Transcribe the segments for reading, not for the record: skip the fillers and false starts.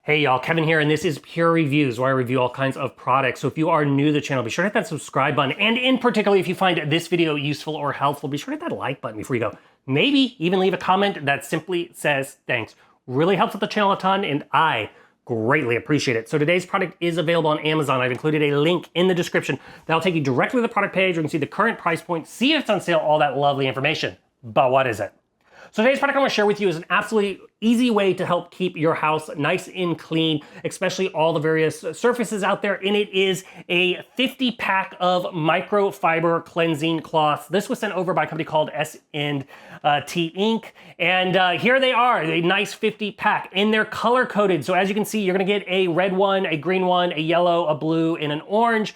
Hey y'all, Kevin here, and this is Pure Reviews, where I review all kinds of products. So if you are new to the channel, be sure to hit that subscribe button. And in particular, if you find this video useful or helpful, be sure to hit that like button before you go. Maybe even leave a comment that simply says thanks. Really helps with the channel a ton, and I greatly appreciate it. So today's product is available on Amazon. I've included a link in the description that'll take you directly to the product page where you can see the current price point, see if it's on sale, all that lovely information. But what is it? So today's product I want to share with you is an absolutely easy way to help keep your house nice and clean, especially all the various surfaces out there. And it is a 50 pack of microfiber cleansing cloths. This was sent over by a company called S&T Inc. And here they are, a nice 50 pack, and they're color coded. So as you can see, you're gonna get a red one, a green one, a yellow, a blue, and an orange.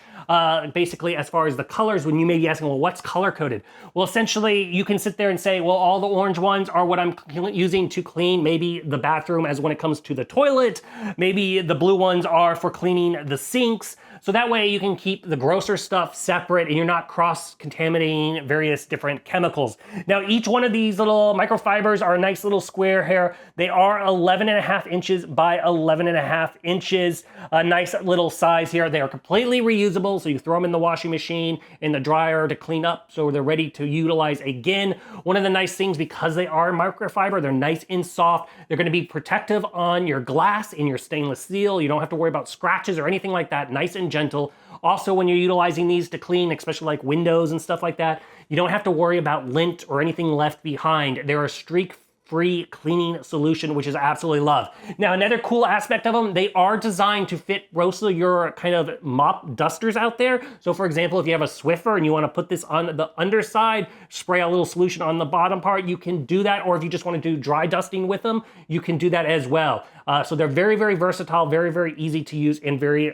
Basically, as far as the colors, when you may be asking, well, what's color coded? Well, essentially, you can sit there and say, well, all the orange ones are what I'm using to clean maybe the bathroom as when it comes to the toilet. Maybe the blue ones are for cleaning the sinks. So that way you can keep the grosser stuff separate and you're not cross-contaminating various different chemicals. Now, each one of these little microfibers are a nice little square here. They are 11.5 inches by 11.5 inches. A nice little size here. They are completely reusable, so you throw them in the washing machine, in the dryer to clean up so they're ready to utilize again. One of the nice things, because they are microfiber, they're nice and soft. They're gonna be protective on your glass and your stainless steel. You don't have to worry about scratches or anything like that. Nice and gentle. Also, when you're utilizing these to clean, especially like windows and stuff like that, you don't have to worry about lint or anything left behind. They're a streak-free cleaning solution, which is absolutely love. Now, another cool aspect of them, they are designed to fit most of your kind of mop dusters out there. So for example, if you have a Swiffer and you want to put this on the underside, spray a little solution on the bottom part, you can do that. Or if you just want to do dry dusting with them, you can do that as well. So they're very, very versatile, very, very easy to use, and very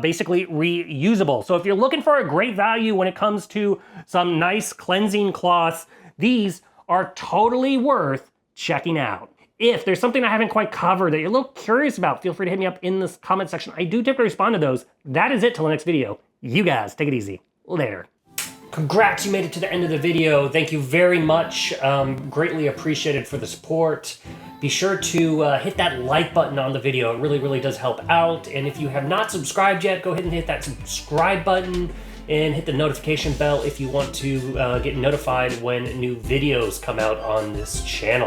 basically reusable. So if you're looking for a great value when it comes to some nice cleansing cloths, these are totally worth checking out. If there's something I haven't quite covered that you're a little curious about, feel free to hit me up in the comment section. I do typically respond to those. That is it till the next video. You guys, take it easy. Later. Congrats, you made it to the end of the video. Thank you very much. Greatly appreciated for the support. Be sure to hit that like button on the video. It really, really does help out. And if you have not subscribed yet, go ahead and hit that subscribe button and hit the notification bell if you want to get notified when new videos come out on this channel.